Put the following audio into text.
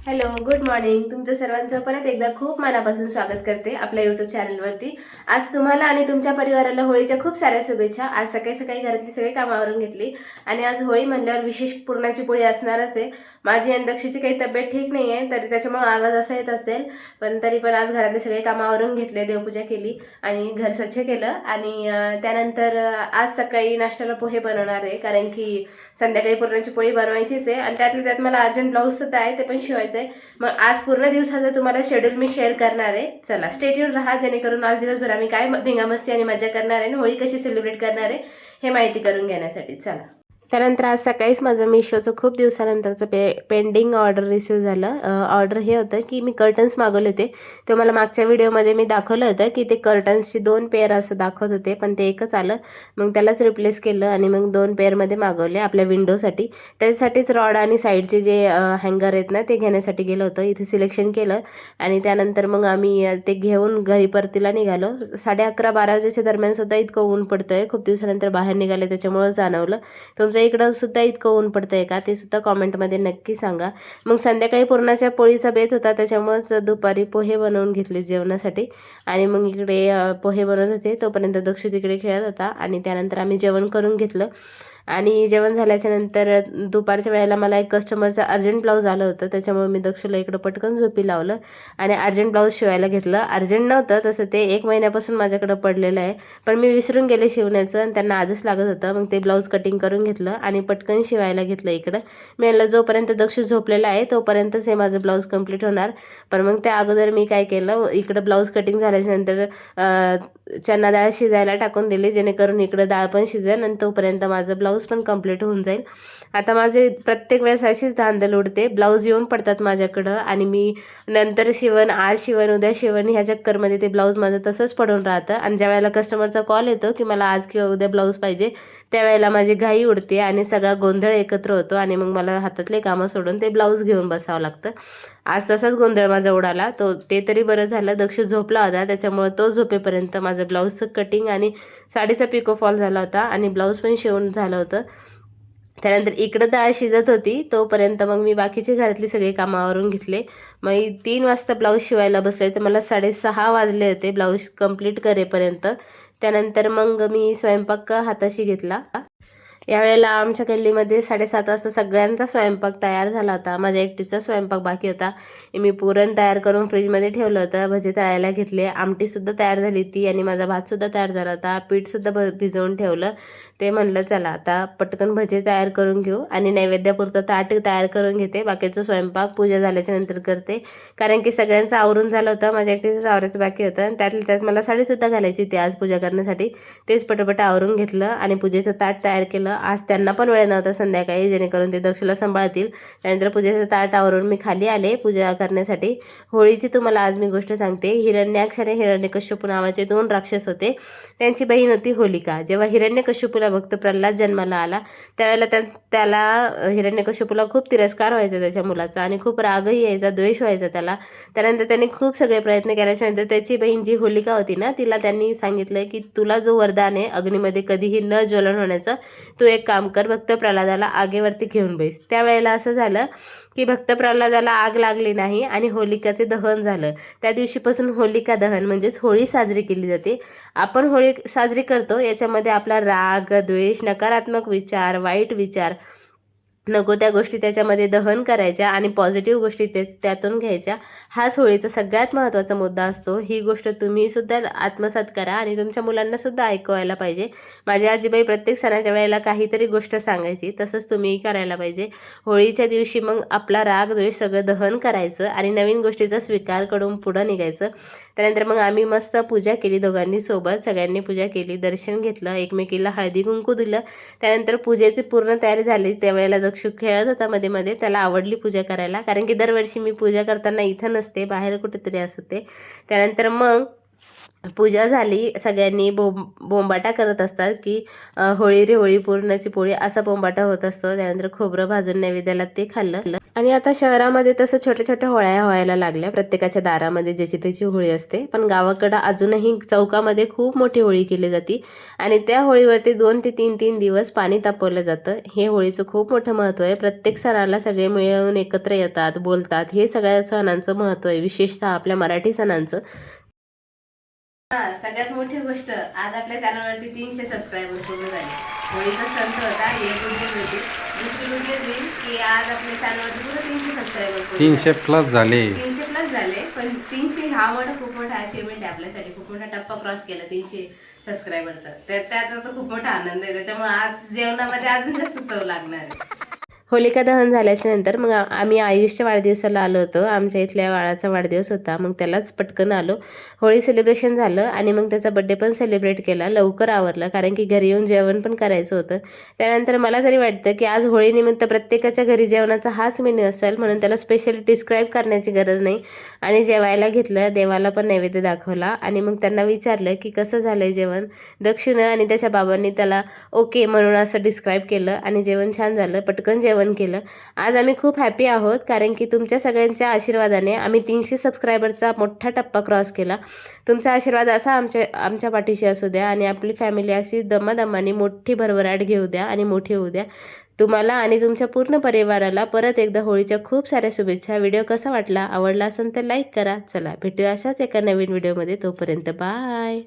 Hello, good morning. तुमचं सर्वांचं परत एकदा खूप मनापासून स्वागत करते आपल्या यूट्यूब चॅनलवरती. आज तुम्हाला आणि तुमच्या परिवाराला होळीच्या खूप साऱ्या शुभेच्छा. आज सकाळी सकाळी घरातली सगळी कामं आवरून घेतली आणि आज होळी म्हणल्यावर विशेष पुरणाची पोळी असणारच आहे. माझी आणि दक्षिची काही तब्येत ठीक नाही आहे, तरी त्याच्यामुळे आवाज असा येत असेल, पण तरी पण आज घरातले सगळे कामं आवरून घेतले, देवपूजा केली आणि घर स्वच्छ केलं. आणि त्यानंतर आज सकाळी नाश्त्याला पोहे बनवणार आहे, कारण की संध्याकाळी पुरणाची पोळी बनवायचीच आहे आणि त्यातल्या त्यात मला अर्जंट ब्लाऊज सुद्धा आहे, ते पण शिवायचं आहे. मग आज पूर्ण दिवसाचं तुम्हाला शेड्यूल मी शेअर करणार आहे. चला स्टे ट्यून राहा, जेणेकरून आज दिवसभर आम्ही काय धिंगामस्ती आणि मजा करणार आहे आणि होळी कशी सेलिब्रेट करणार आहे हे माहिती करून घेण्यासाठी. चला. त्यानंतर आज सकाळीच माझं मिशोचं खूप दिवसानंतरचं पेंडिंग ऑर्डर रिसीव्ह झालं. ऑर्डर हे होतं की मी कर्टन्स मागवले होते. ते मला मागच्या व्हिडिओमध्ये मी दाखवलं होतं की ते कर्टन्सची 2 पेअर असं दाखवत होते, पण ते एकच आलं. मग त्यालाच रिप्लेस केलं आणि मग 2 पेअरमध्ये मागवले आपल्या विंडोसाठी. त्याच्यासाठीच रॉड आणि साईडचे जे हँगर आहेत ना, ते घेण्यासाठी गेलं होतं. इथे सिलेक्शन केलं आणि त्यानंतर मग आम्ही ते घेऊन घरी परतीला निघालो. 11:30-12 वाजेच्या दरम्यानसुद्धा इतकं ऊन पडतं आहे. खूप दिवसानंतर बाहेर निघाले, त्याच्यामुळं जाणवलं. तुमचं इकडं सुद्धा इतकं ऊन पडतंय का, ते सुद्धा कॉमेंटमध्ये नक्की सांगा. मग संध्याकाळी पुरणाच्या पोळीचा बेत होता, त्याच्यामुळेच दुपारी पोहे बनवून घेतले जेवणासाठी. आणि मग इकडे पोहे बनवत होते, तोपर्यंत दक्ष तिकडे खेळत होता आणि त्यानंतर आम्ही जेवण करून घेतलं. आणि जेवण झाल्याच्या नंतर दुपारच्या वेळेला मला एक कस्टमरचं अर्जंट ब्लाऊज आलं होतं, त्याच्यामुळे मी दक्षला इकडं पटकन झोपी लावलं आणि अर्जंट ब्लाऊज शिवायला घेतलं. अर्जंट नव्हतं तसं, ते 1 महिन्यापासून माझ्याकडं पडलेलं आहे, पण मी विसरून गेले शिवण्याचं आणि त्यांना आधीच लागत होतं. मग ते ब्लाऊज कटिंग करून घेतलं आणि पटकन शिवायला घेतलं इकडं. मी म्हणलं जोपर्यंत दक्ष झोपलेला आहे तोपर्यंतच हे माझं ब्लाऊज कंप्लीट होणार. पण मग त्या अगोदर मी काय केलं, इकडं ब्लाऊज कटिंग झाल्याच्या नंतर चना डाळ शिजायला टाकून दिली, जेणेकरून इकडं डाळ पण शिजेल आणि तोपर्यंत माझं ब्लाऊज पण कंप्लीट होऊन जाईल. आता माझे प्रत्येक वेळेस अशीच धांदल उडते, ब्लाऊज येऊन पडतात माझ्याकडं आणि मी नंतर शिवण, आज शिवण, उद्या शिवण, ह्या चक्करमध्ये ते ब्लाऊज माझं तसंच पडून राहतं. आणि ज्या वेळेला कस्टमरचा कॉल येतो की मला आज किंवा उद्या ब्लाऊज पाहिजे, त्यावेळेला माझी घाई उडते आणि सगळा गोंधळ एकत्र होतो आणि मग मला हातातले कामं सोडून ते ब्लाऊज घेऊन बसावं लागतं. आज तसाच गोंधळ माझा उडाला. ते तरी बरं झालं, दक्ष झोपला होता, त्याच्यामुळे तो झोपेपर्यंत माझं ब्लाऊजचं कटिंग आणि साडीचा पिको फॉल झाला होता आणि ब्लाऊज पण शिवून झालं होतं. त्यानंतर इकडं डाळ शिजत होती, तोपर्यंत मग मी बाकीची घरातली सगळी कामं आवरून घेतले. मग 3 वाजता ब्लाऊज शिवायला बसले, तर मला 6:30 वाजले होते ब्लाऊज कंप्लीट करेपर्यंत. त्यानंतर मग मी स्वयंपाक हाताशी घेतला. यावेळेला आमच्या गल्लीमध्ये 7:30 वाजता सगळ्यांचा स्वयंपाक तयार झाला होता. माझ्या एकटीचा स्वयंपाक बाकी होता. मी पुरण तयार करून फ्रीजमध्ये ठेवलं होतं, भजे तळायला घेतले, आमटीसुद्धा तयार झाली ती आणि माझा भातसुद्धा तयार झाला होता, पीठसुद्धा भिजवून ठेवलं. ते म्हणलं चला आता पटकन भजे तयार करून घेऊ आणि नैवेद्यापुरतं ताट तयार करून घेते. बाकीचं स्वयंपाक पूजा झाल्याच्या नंतर करते, कारण की सगळ्यांचं आवरून झालं होतं, माझ्या एकटीचंच आवरायचं बाकी होतं आणि त्यातल्या त्यात मला साडीसुद्धा घालायची होती आज पूजा करण्यासाठी. तेच पटापट आवरून घेतलं आणि पूजेचं ताट तयार केलं. आज त्यांना पण वेळ नव्हता संध्याकाळी, जेणेकरून ते दक्षला सांभाळतील. त्यानंतर पूजेचं ताट आवरून मी खाली आले पूजा करण्यासाठी. होळीची तुम्हाला आज मी गोष्ट सांगते. हिरण्याक्ष आणि हिरण्यकश्यपू नावाचे 2 राक्षस होते, त्यांची बहीण होती होलिका. जेव्हा हिरण्यकश्यपूला भक्त प्रल्हाद जन्माला आला, त्यावेळेला त्याला हिरण्यकश्यपूला खूप तिरस्कार व्हायचा त्याच्या मुलाचा आणि खूप रागही यायचा, द्वेष व्हायचा त्याला. त्यानंतर त्यांनी खूप सगळे प्रयत्न केल्याच्यानंतर त्याची बहीण जी होलिका होती ना, तिला त्यांनी सांगितलं की तुला जो वरदान आहे अग्नीमध्ये कधीही न ज्वलन होण्याचं, तू एक काम कर, भक्त प्रल्हादाला आगेवरती घेऊन बैस. त्यावेळेला असं झालं की भक्त प्रल्हादाला आग लागली नाही आणि होलिकाचे दहन झालं. त्या दिवशीपासून होलिका दहन म्हणजेच होळी साजरी केली जाते. आपण होळी साजरी करतो, याच्यामध्ये आपला राग, द्वेष, नकारात्मक विचार, वाईट विचार, नको त्या गोष्टी त्याच्यामध्ये दहन करायच्या आणि पॉझिटिव्ह गोष्टी त्यातून घ्यायच्या. हाच होळीचा सगळ्यात महत्त्वाचा मुद्दा असतो. ही गोष्ट तुम्हीसुद्धा आत्मसात करा आणि तुमच्या मुलांनासुद्धा ऐकवायला पाहिजे. माझी आजीबाई प्रत्येक सणाच्या वेळेला काहीतरी गोष्ट सांगायची, तसंच तुम्हीही करायला पाहिजे. होळीच्या दिवशी मग आपला राग, द्वेष सगळं दहन करायचं आणि नवीन गोष्टीचा स्वीकार करून पुढं निघायचं. त्यानंतर मग आम्ही मस्त पूजा केली, दोघांनी सोबत सगळ्यांनी पूजा केली, दर्शन घेतलं, एकमेकीला हळदी कुंकू दिलं. त्यानंतर पूजेची पूर्ण तयारी झाली. त्यावेळेला दक्षू खेळत होता मध्ये मध्ये, त्याला आवडली पूजा करायला, कारण की दरवर्षी मी पूजा करताना इथं नसते, बाहेर कुठेतरी असते. त्यानंतर मग पूजा झाली, सगळ्यांनी बोंबाटा करत असतात की होळी रे होळी पुरणाची पोळी असा बोंबाटा होत असतो. त्यानंतर खोबरं भाजून नैवेद्याला ते खाल्लं. आणि आता शहरामध्ये तसं छोट्या छोट्या होळ्या व्हायला लागल्या, प्रत्येकाच्या दारामध्ये ज्याची त्याची होळी असते. पण गावाकडं अजूनही चौकामध्ये खूप मोठी होळी केली जाते आणि त्या होळीवरती 2 ते 3 दिवस पाणी तापवलं जातं. हे होळीचं खूप मोठं महत्त्व आहे. प्रत्येक सणाला सगळे मिळून एकत्र येतात, बोलतात. हे सगळ्या सणांचं महत्त्व आहे, विशेषतः आपल्या मराठी सणांचं. सगळ्यात मोठी गोष्ट, आज आपल्या चॅनलवरती 300 सबस्क्रायबर पूर्ण झाले. होळीचा सण होता, हे गुड न्यूज होती. दुसरी गुड न्यूज येईल की आज आपल्या चॅनलवरती पूर्ण 300 सबस्क्रायबर 300 प्लस झाले. 300 प्लस झाले. पण 300 हा खूप मोठा अचिव्हमेंट आहे आपल्यासाठी. खूप मोठा टप्पा क्रॉस केला 300 सबस्क्रायबरचा. त्याचा तर खूप मोठा आनंद आहे. त्याच्यामुळे आज जेवणामध्ये अजून जास्त चव लागणार आहे. होलिका दहन झाल्याच्या नंतर मग आम्ही आयुषच्या वाढदिवसाला आलो होतो. आमच्या इथल्या बाळाचा वाढदिवस होता, मग त्यालाच पटकन आलो. होळी सेलिब्रेशन झालं आणि मग त्याचा बड्डे पण सेलिब्रेट केला. लवकर आवरलं कारण की घरी येऊन जेवण पण करायचं होतं. त्यानंतर मला तरी वाटतं की आज होळीनिमित्त प्रत्येकाच्या घरी जेवणाचा हाच मेन्यू असेल, म्हणून त्याला स्पेशली डिस्क्राईब करण्याची गरज नाही. आणि जेवायला घेतलं, देवाला पण नैवेद्य दाखवला आणि मग त्यांना विचारलं की कसं झालं आहे जेवण. दक्षिण आणि त्याच्या बाबांनी त्याला ओके म्हणून असं डिस्क्राईब केलं आणि जेवण छान झालं. पटकन जेवण केलं. आज आम्ही खूप हॅपी आहोत कारण की तुमच्या सगळ्यांच्या आशीर्वादाने आम्ही 300 सबस्क्रायबरचा मोठा टप्पा क्रॉस केला. तुमचा आशीर्वाद असा आमच्या पाठीशी असू द्या आणि आपली फॅमिली अशी दमादमाने मोठी भरभराट घेऊ द्या आणि मोठी होऊ द्या. तुम्हाला आणि तुमच्या पूर्ण परिवाराला परत एकदा होळीच्या खूप साऱ्या शुभेच्छा. व्हिडिओ कसा वाटला, आवडला असेल तर लाईक करा. चला भेटूया अशाच एका नवीन व्हिडिओमध्ये. तोपर्यंत बाय.